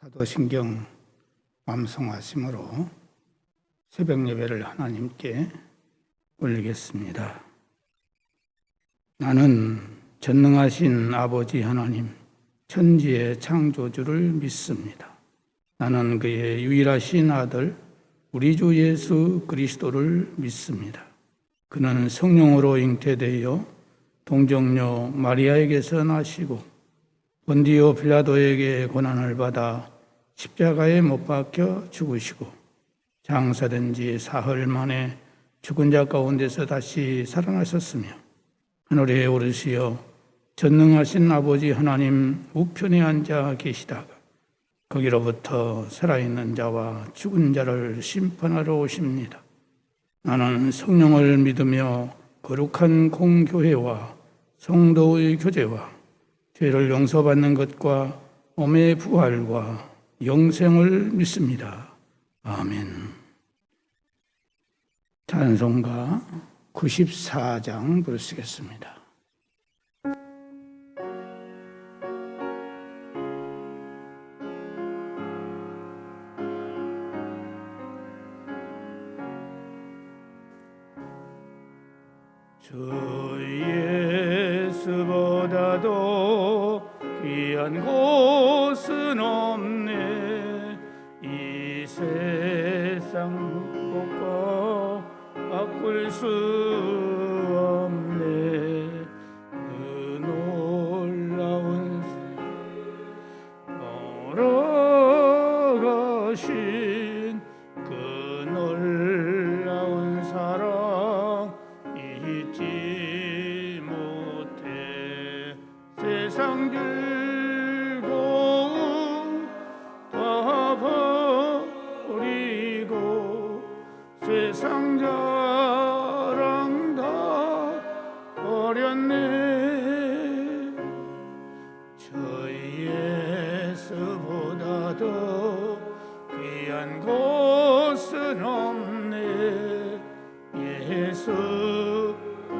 사도신경 암송하심으로 새벽 예배를 하나님께 올리겠습니다. 나는 전능하신 아버지 하나님, 천지의 창조주를 믿습니다. 나는 그의 유일하신 아들, 우리 주 예수 그리스도를 믿습니다. 그는 성령으로 잉태되어 동정녀 마리아에게서 나시고 본디오 빌라도에게 고난을 받아 십자가에 못 박혀 죽으시고 장사된 지 사흘 만에 죽은 자 가운데서 다시 살아나셨으며 하늘에 오르시어 전능하신 아버지 하나님 우편에 앉아 계시다가 거기로부터 살아있는 자와 죽은 자를 심판하러 오십니다. 나는 성령을 믿으며 거룩한 공교회와 성도의 교제와 죄를 용서받는 것과 몸의 부활과 영생을 믿습니다. 아멘. 찬송가 94장 부르시겠습니다. 주 예수보다도 귀한 곳은 없네. 이 세상 묵고 바꿀 수 없네. 그 놀라운 걸어가신 그 놀라운 사랑 잊지 못해. 세상 즐거움 다 버리고 세상 자랑 다 버렸네. 저 예수보다도 귀한 곳은 없네. 예수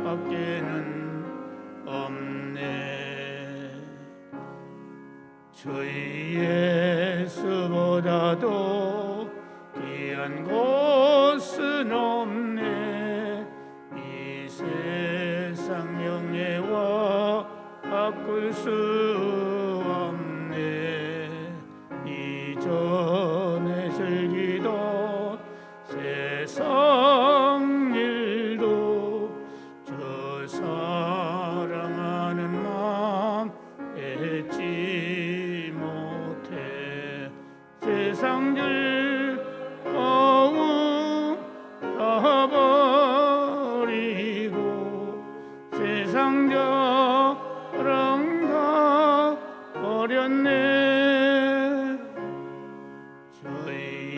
밖에는 없네. 저희 예수보다도 귀한 곳은 없네. 이 세상 명예와 바꿀 수 없네. 이전에 즐기던 세상 일도 저 사랑하는 마음 잊지 못해. 세상 즐거움 다 버리고 세상 자랑 다 버렸네. 저희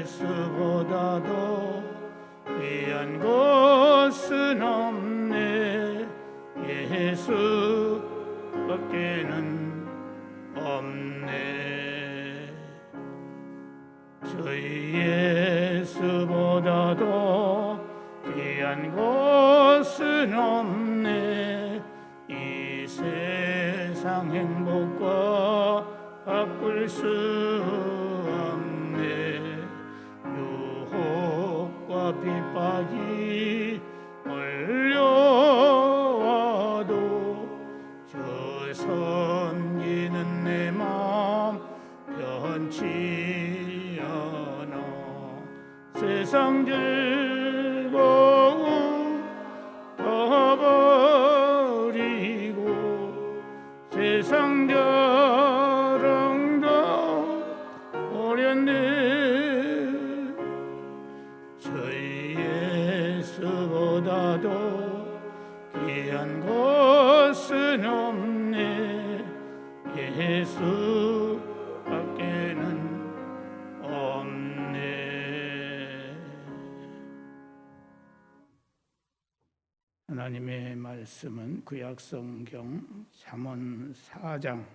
예수보다도 귀한 곳은 없네. 예수 밖에는 없네. 저희 예수보다도 귀한 곳은 없네. 이 세상 행복과 바꿀 수 없네. 유혹과 핍박이 몰려와도 저 섬기는 내 마음 변치 않아. 세상 즐거움 다 버리고 세상 자랑 다 버렸네. 저희 예수보다도 귀한 곳은 없네. 예수 밖에는 없네. 하나님의 말씀은 구약성경 잠언 4장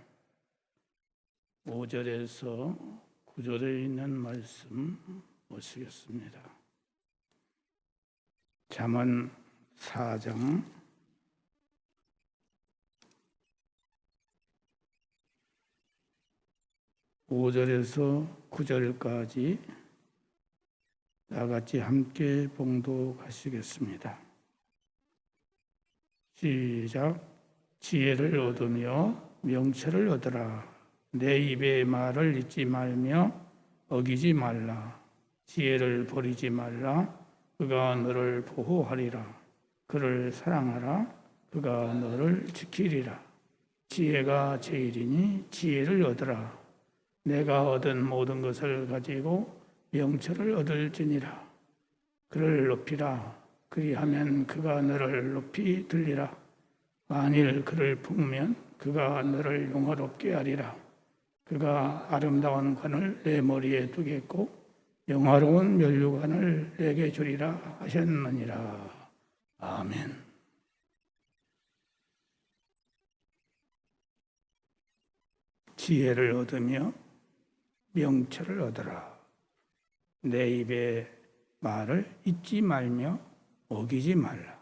5절에서 9절에 있는 말씀 보시겠습니다. 잠언 4장 5절에서 9절까지 다 같이 함께 봉독하시겠습니다. 시작. 지혜를 얻으며 명철을 얻으라. 내 입의 말을 잊지 말며 어기지 말라. 지혜를 버리지 말라. 그가 너를 보호하리라. 그를 사랑하라. 그가 너를 지키리라. 지혜가 제일이니 지혜를 얻으라. 내가 얻은 모든 것을 가지고 명철을 얻을지니라. 그를 높이라. 그리하면 그가 너를 높이 들리라. 만일 그를 품으면 그가 너를 영화롭게 하리라. 그가 아름다운 관을 내 머리에 두겠고 영화로운 면류관을 내게 주리라 하셨느니라. 아멘. 지혜를 얻으며 명철을 얻으라. 내 입의 말을 잊지 말며 어기지 말라.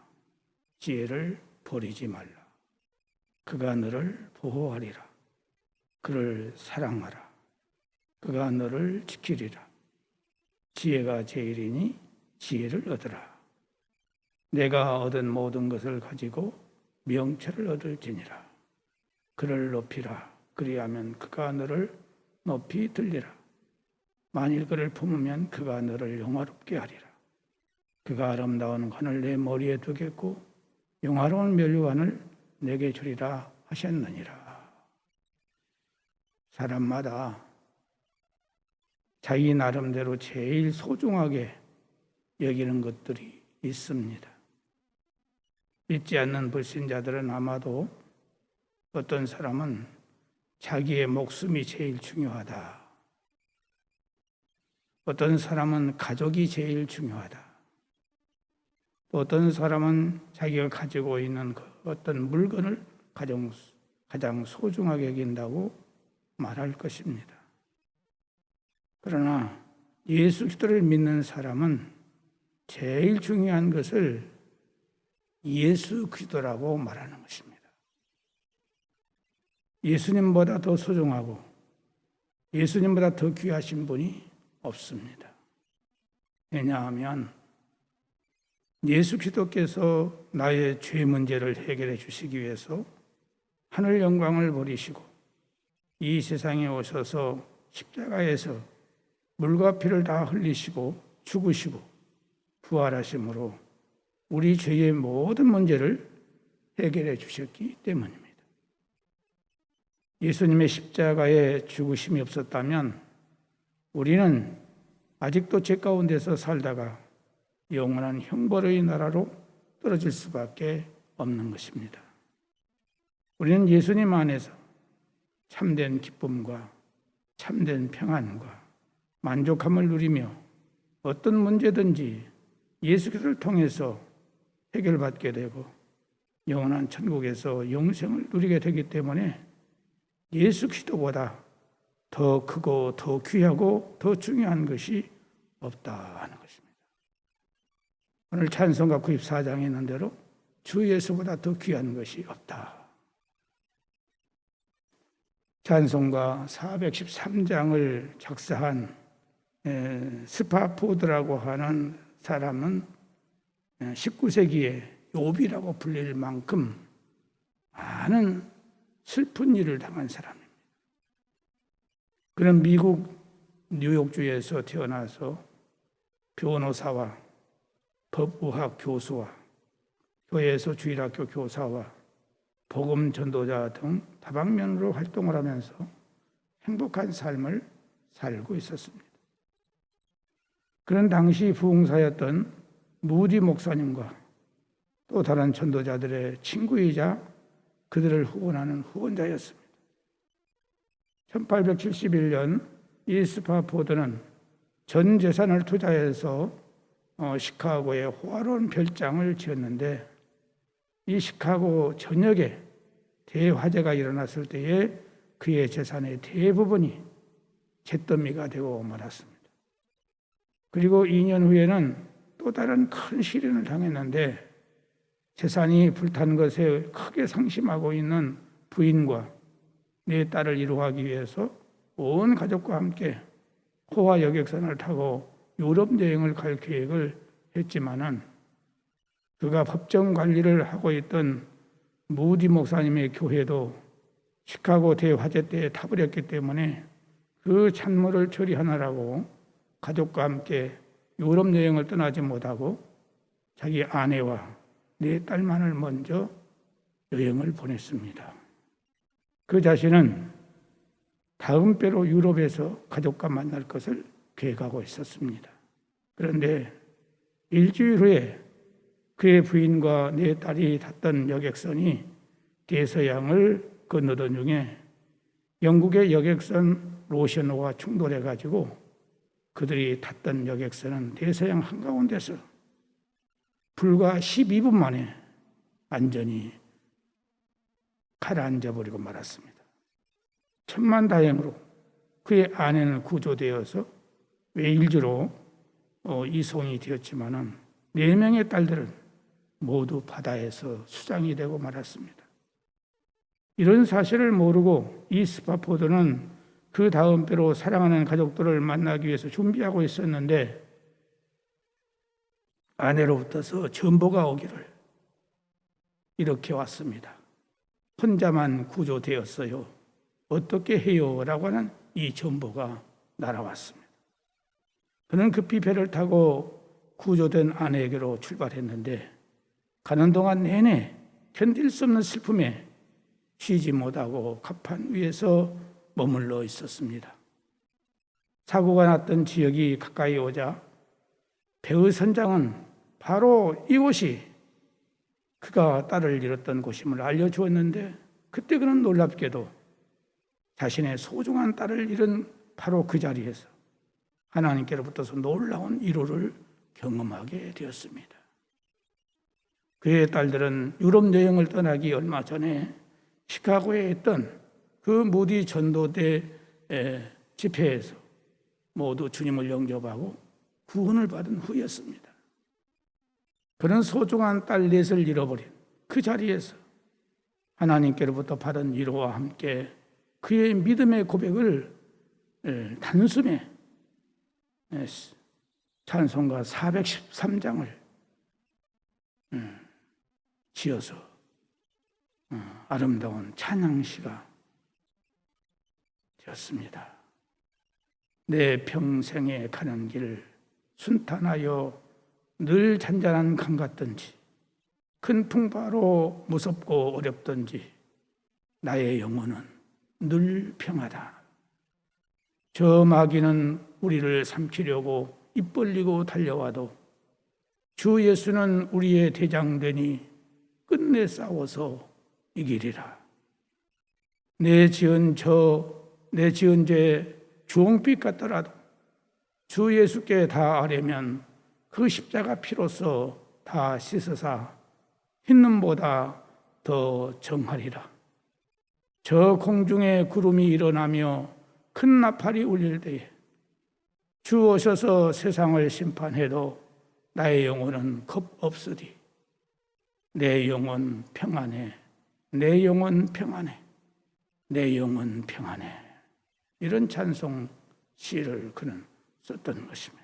지혜를 버리지 말라. 그가 너를 보호하리라. 그를 사랑하라. 그가 너를 지키리라. 지혜가 제일이니 지혜를 얻으라. 내가 얻은 모든 것을 가지고 명철을 얻을지니라. 그를 높이라. 그리하면 그가 너를 높이 들리라. 만일 그를 품으면 그가 너를 영화롭게 하리라. 그가 아름다운 관을 내 머리에 두겠고 영화로운 면류관을 내게 주리라 하셨느니라. 사람마다 자기 나름대로 제일 소중하게 여기는 것들이 있습니다. 믿지 않는 불신자들은 아마도 어떤 사람은 자기의 목숨이 제일 중요하다. 어떤 사람은 가족이 제일 중요하다. 또 어떤 사람은 자기가 가지고 있는 어떤 물건을 가장 소중하게 여긴다고 말할 것입니다. 그러나 예수 그리스도를 믿는 사람은 제일 중요한 것을 예수 그리스도라고 말하는 것입니다. 예수님보다 더 소중하고 예수님보다 더 귀하신 분이 없습니다. 왜냐하면 예수 그리스도께서 나의 죄 문제를 해결해 주시기 위해서 하늘 영광을 버리시고 이 세상에 오셔서 십자가에서 물과 피를 다 흘리시고 죽으시고 부활하심으로 우리 죄의 모든 문제를 해결해 주셨기 때문입니다. 예수님의 십자가에 죽으심이 없었다면 우리는 아직도 죄 가운데서 살다가 영원한 형벌의 나라로 떨어질 수밖에 없는 것입니다. 우리는 예수님 안에서 참된 기쁨과 참된 평안과 만족함을 누리며 어떤 문제든지 예수 그리스도를 통해서 해결받게 되고 영원한 천국에서 영생을 누리게 되기 때문에 예수 그리스도보다 더 크고 더 귀하고 더 중요한 것이 없다는 것입니다. 오늘 찬송가 94장에 있는 대로 주 예수보다 더 귀한 것이 없다. 찬송가 413장을 작사한 스파포드라고 하는 사람은 19세기에 욥이라고 불릴 만큼 많은 슬픈 일을 당한 사람입니다. 그는 미국 뉴욕주에서 태어나서 변호사와 법의학 교수와 교회에서 주일학교 교사와 복음 전도자 등 다방면으로 활동을 하면서 행복한 삶을 살고 있었습니다. 그런 당시 부흥사였던 무디 목사님과 또 다른 전도자들의 친구이자 그들을 후원하는 후원자였습니다. 1871년 이 스파포드는 전 재산을 투자해서 시카고에 호화로운 별장을 지었는데 이 시카고 전역에 대화재가 일어났을 때에 그의 재산의 대부분이 잿더미가 되고 말았습니다. 그리고 2년 후에는 또 다른 큰 시련을 당했는데 재산이 불탄 것에 크게 상심하고 있는 부인과 네 딸을 위로하기 위해서 온 가족과 함께 호화 여객선을 타고 유럽 여행을 갈 계획을 했지만은 그가 법정 관리를 하고 있던 무디 목사님의 교회도 시카고 대화재 때 타버렸기 때문에 그 찬물을 처리하느라고 가족과 함께 유럽 여행을 떠나지 못하고 자기 아내와 네 딸만을 먼저 여행을 보냈습니다. 그 자신은 다음 배로 유럽에서 가족과 만날 것을 계획하고 있었습니다. 그런데 일주일 후에 그의 부인과 네 딸이 탔던 여객선이 대서양을 건너던 중에 영국의 여객선 로셔노와 충돌해가지고 그들이 탔던 여객선은 대서양 한가운데서 불과 12분 만에 완전히 가라앉아버리고 말았습니다. 천만다행으로 그의 아내는 구조되어서 외일주로 이송이 되었지만은 4명의 딸들은 모두 바다에서 수장이 되고 말았습니다. 이런 사실을 모르고 이 스파포드는 그 다음 배로 사랑하는 가족들을 만나기 위해서 준비하고 있었는데 아내로부터서 전보가 오기를 이렇게 왔습니다. 혼자만 구조되었어요. 어떻게 해요? 라고 하는 이 전보가 날아왔습니다. 그는 급히 배를 타고 구조된 아내에게로 출발했는데 가는 동안 내내 견딜 수 없는 슬픔에 쉬지 못하고 갑판 위에서 머물러 있었습니다. 사고가 났던 지역이 가까이 오자 배의 선장은 바로 이곳이 그가 딸을 잃었던 곳임을 알려주었는데 그때 그는 놀랍게도 자신의 소중한 딸을 잃은 바로 그 자리에서 하나님께로부터서 놀라운 위로를 경험하게 되었습니다. 그의 딸들은 유럽 여행을 떠나기 얼마 전에 시카고에 있던 그 무디 전도대 집회에서 모두 주님을 영접하고 구원을 받은 후였습니다. 그런 소중한 딸 넷을 잃어버린 그 자리에서 하나님께로부터 받은 위로와 함께 그의 믿음의 고백을 단숨에 찬송가 413장을 지어서 아름다운 찬양시가 되었습니다. 내 평생에 가는 길 순탄하여 늘 잔잔한 강 같든지 큰 풍파로 무섭고 어렵든지 나의 영혼은 늘 평하다. 저 마귀는 우리를 삼키려고 입 벌리고 달려와도 주 예수는 우리의 대장되니 끝내 싸워서 이기리라. 내 지은 죄 주홍빛 같더라도 주 예수께 다 아뢰면 그 십자가 피로써 다 씻으사 흰눈보다 더 정하리라. 저 공중에 구름이 일어나며 큰 나팔이 울릴 때에 주 오셔서 세상을 심판해도 나의 영혼은 겁 없으리. 내 영혼 평안해. 내 영혼 평안해. 내 영혼 평안해. 이런 찬송 시를 그는 썼던 것입니다.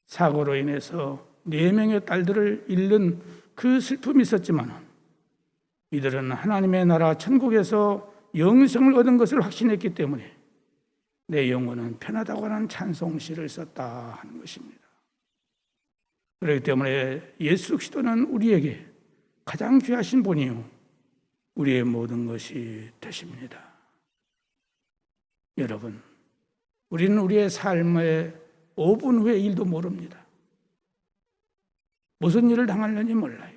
사고로 인해서 4명의 딸들을 잃는 그 슬픔이 있었지만 이들은 하나님의 나라 천국에서 영생을 얻은 것을 확신했기 때문에 내 영혼은 편하다고 하는 찬송시를 썼다 하는 것입니다. 그렇기 때문에 예수 그리스도는 우리에게 가장 귀하신 분이요 우리의 모든 것이 되십니다. 여러분, 우리는 우리의 삶의 5분 후의 일도 모릅니다. 무슨 일을 당할는지 몰라요.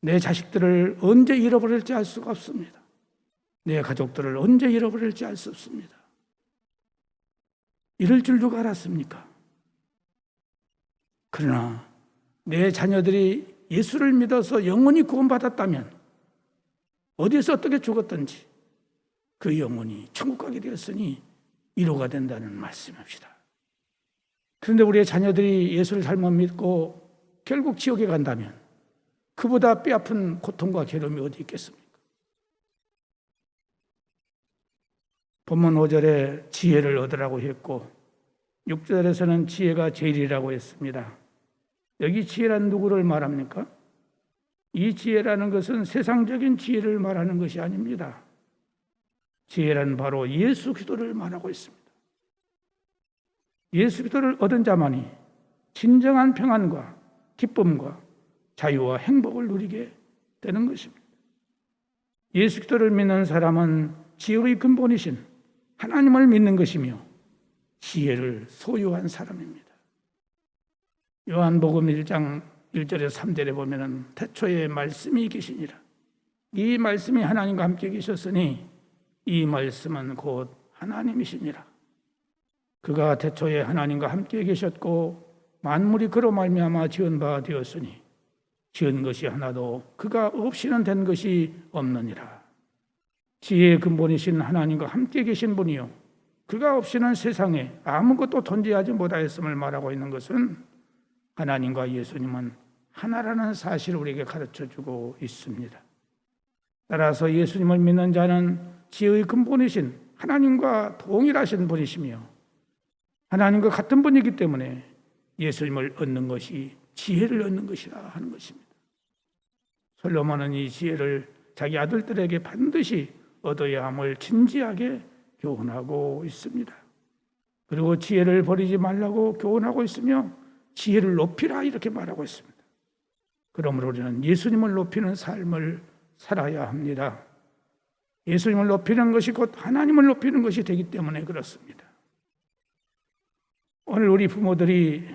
내 자식들을 언제 잃어버릴지 알 수가 없습니다. 내 가족들을 언제 잃어버릴지 알 수 없습니다. 이럴 줄 누가 알았습니까? 그러나 내 자녀들이 예수를 믿어서 영원히 구원받았다면 어디서 어떻게 죽었든지 그 영혼이 천국 가게 되었으니 위로가 된다는 말씀입니다. 그런데 우리의 자녀들이 예수를 잘못 믿고 결국 지옥에 간다면 그보다 뼈아픈 고통과 괴로움이 어디 있겠습니까? 본문 5절에 지혜를 얻으라고 했고 6절에서는 지혜가 제일이라고 했습니다. 여기 지혜란 누구를 말합니까? 이 지혜라는 것은 세상적인 지혜를 말하는 것이 아닙니다. 지혜란 바로 예수 그리스도를 말하고 있습니다. 예수 그리스도를 얻은 자만이 진정한 평안과 기쁨과 자유와 행복을 누리게 되는 것입니다. 예수 그리스도를 믿는 사람은 지혜의 근본이신 하나님을 믿는 것이며 지혜를 소유한 사람입니다. 요한복음 1장 1절에서 3절에 보면 태초에 말씀이 계시니라. 이 말씀이 하나님과 함께 계셨으니 이 말씀은 곧 하나님이시니라. 그가 태초에 하나님과 함께 계셨고 만물이 그로 말미암아 지은 바 되었으니 지은 것이 하나도 그가 없이는 된 것이 없느니라. 지혜의 근본이신 하나님과 함께 계신 분이요 그가 없이는 세상에 아무것도 존재하지 못하였음을 말하고 있는 것은 하나님과 예수님은 하나라는 사실을 우리에게 가르쳐주고 있습니다. 따라서 예수님을 믿는 자는 지혜의 근본이신 하나님과 동일하신 분이시며 하나님과 같은 분이기 때문에 예수님을 얻는 것이 지혜를 얻는 것이라 하는 것입니다. 솔로몬은 이 지혜를 자기 아들들에게 반드시 얻어야 함을 진지하게 교훈하고 있습니다. 그리고 지혜를 버리지 말라고 교훈하고 있으며 지혜를 높이라 이렇게 말하고 있습니다. 그러므로 우리는 예수님을 높이는 삶을 살아야 합니다. 예수님을 높이는 것이 곧 하나님을 높이는 것이 되기 때문에 그렇습니다. 오늘 우리 부모들이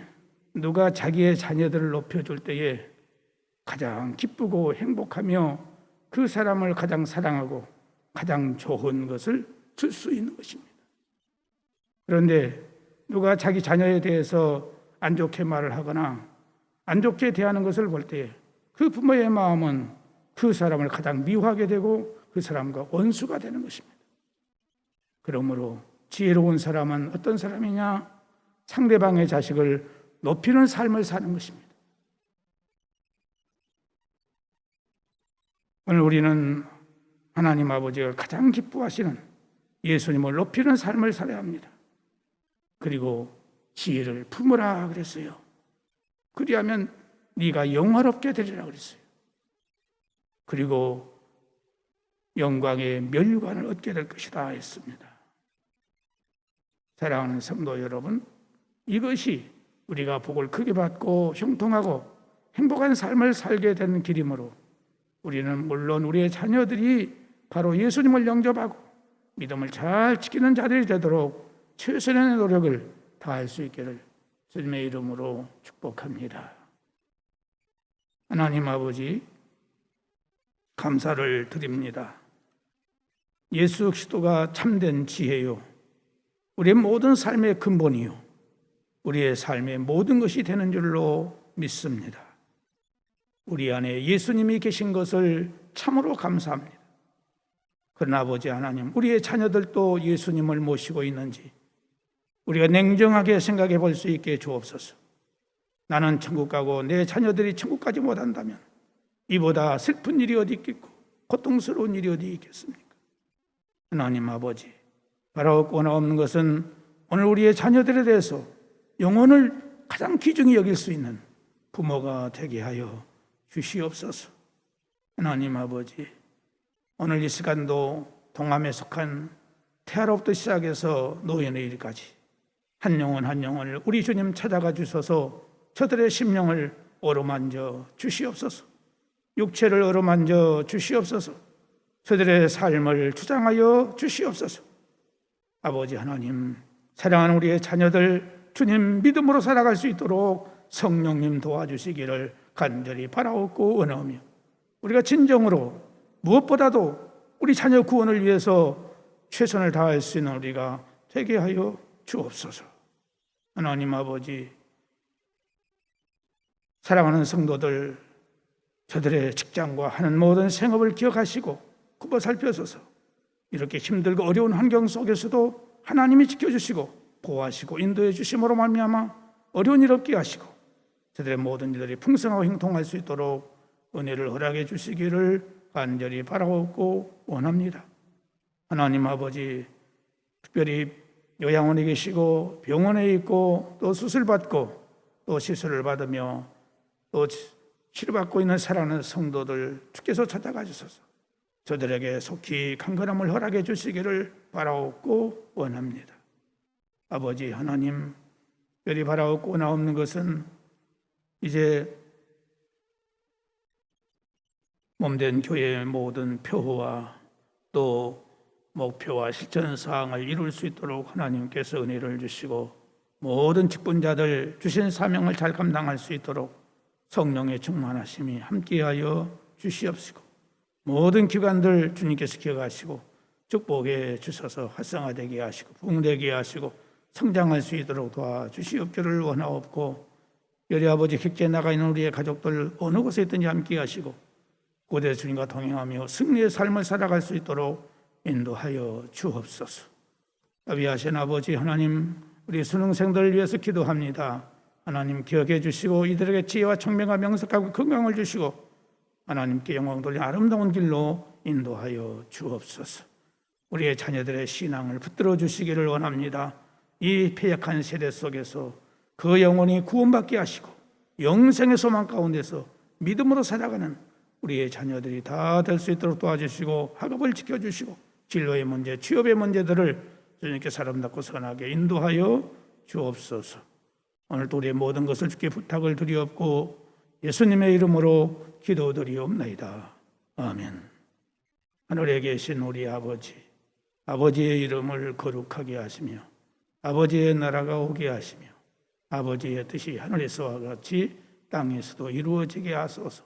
누가 자기의 자녀들을 높여줄 때에 가장 기쁘고 행복하며 그 사람을 가장 사랑하고 가장 좋은 것을 줄 수 있는 것입니다. 그런데 누가 자기 자녀에 대해서 안 좋게 말을 하거나 안 좋게 대하는 것을 볼 때 그 부모의 마음은 그 사람을 가장 미워하게 되고 그 사람과 원수가 되는 것입니다. 그러므로 지혜로운 사람은 어떤 사람이냐? 상대방의 자식을 높이는 삶을 사는 것입니다. 오늘 우리는 하나님 아버지가 가장 기뻐하시는 예수님을 높이는 삶을 살아야 합니다. 그리고 지혜를 품으라 그랬어요. 그리하면 네가 영화롭게 되리라 그랬어요. 그리고 영광의 면류관을 얻게 될 것이다 했습니다. 사랑하는 성도 여러분, 이것이 우리가 복을 크게 받고 형통하고 행복한 삶을 살게 되는 길이므로 우리는 물론 우리의 자녀들이 바로 예수님을 영접하고 믿음을 잘 지키는 자들이 되도록 최선의 노력을 다할 수 있기를 주님의 이름으로 축복합니다. 하나님 아버지, 감사를 드립니다. 예수 그리스도가 참된 지혜요, 우리의 모든 삶의 근본이요, 우리의 삶의 모든 것이 되는 줄로 믿습니다. 우리 안에 예수님이 계신 것을 참으로 감사합니다. 그러나 아버지 하나님, 우리의 자녀들도 예수님을 모시고 있는지 우리가 냉정하게 생각해 볼 수 있게 주옵소서. 나는 천국 가고 내 자녀들이 천국 가지 못한다면 이보다 슬픈 일이 어디 있겠고 고통스러운 일이 어디 있겠습니까? 하나님 아버지, 바라옵거나 없는 것은 오늘 우리의 자녀들에 대해서 영혼을 가장 귀중히 여길 수 있는 부모가 되게 하여 주시옵소서. 하나님 아버지, 오늘 이 시간도 동암에 속한 태아로부터 시작해서 노인의 일까지 한 영혼 한 영혼을 우리 주님 찾아가 주셔서 저들의 심령을 어루만져 주시옵소서. 육체를 어루만져 주시옵소서. 저들의 삶을 주장하여 주시옵소서. 아버지 하나님, 사랑하는 우리의 자녀들 주님 믿음으로 살아갈 수 있도록 성령님 도와주시기를 간절히 바라옵고 원하오며, 우리가 진정으로 무엇보다도 우리 자녀 구원을 위해서 최선을 다할 수 있는 우리가 되게 하여 주옵소서. 하나님 아버지, 사랑하는 성도들, 저들의 직장과 하는 모든 생업을 기억하시고 굽어 살펴서서 이렇게 힘들고 어려운 환경 속에서도 하나님이 지켜주시고 보호하시고 인도해 주심으로 말미암아 어려운 일 없게 하시고 저들의 모든 일들이 풍성하고 형통할 수 있도록 은혜를 허락해 주시기를 간절히 바라옵고 원합니다. 하나님 아버지, 특별히 요양원에 계시고 병원에 있고 또 수술받고 또 시술을 받으며 또 치료받고 있는 사랑하는 성도들 주께서 찾아가 주소서. 저들에게 속히 강건함을 허락해 주시기를 바라옵고 원합니다. 아버지 하나님, 특별히 바라옵고 나옵는 것은 이제 몸된 교회의 모든 표호와 또 목표와 실천 사항을 이룰 수 있도록 하나님께서 은혜를 주시고 모든 직분자들 주신 사명을 잘 감당할 수 있도록 성령의 충만하심이 함께하여 주시옵시고 모든 기관들 주님께서 기억하시고 축복해 주셔서 활성화되게 하시고 부흥되게 하시고 성장할 수 있도록 도와주시옵기를 원하옵고 열의 아버지 객지에 나가 있는 우리의 가족들 어느 곳에 있든지 함께 하시고 고대 주님과 동행하며 승리의 삶을 살아갈 수 있도록 인도하여 주옵소서. 자비하신 아버지 하나님, 우리 수능생들을 위해서 기도합니다. 하나님 기억해 주시고 이들에게 지혜와 청명과 명석하고 건강을 주시고 하나님께 영광 돌린 아름다운 길로 인도하여 주옵소서. 우리의 자녀들의 신앙을 붙들어 주시기를 원합니다. 이 패역한 세대 속에서 그 영혼이 구원받게 하시고 영생의 소망 가운데서 믿음으로 살아가는 우리의 자녀들이 다 될 수 있도록 도와주시고 학업을 지켜주시고 진로의 문제, 취업의 문제들을 주님께 사람답고 선하게 인도하여 주옵소서. 오늘도 우리의 모든 것을 주께 부탁을 드리옵고 예수님의 이름으로 기도드리옵나이다. 아멘. 하늘에 계신 우리 아버지, 아버지의 이름을 거룩하게 하시며 아버지의 나라가 오게 하시며 아버지의 뜻이 하늘에서와 같이 땅에서도 이루어지게 하소서.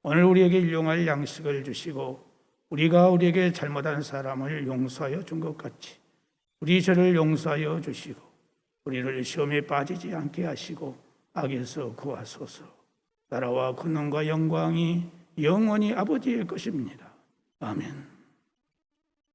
오늘 우리에게 일용할 양식을 주시고 우리가 우리에게 잘못한 사람을 용서하여 준 것 같이 우리 죄를 용서하여 주시고 우리를 시험에 빠지지 않게 하시고 악에서 구하소서. 나라와 권능과 영광이 영원히 아버지의 것입니다. 아멘.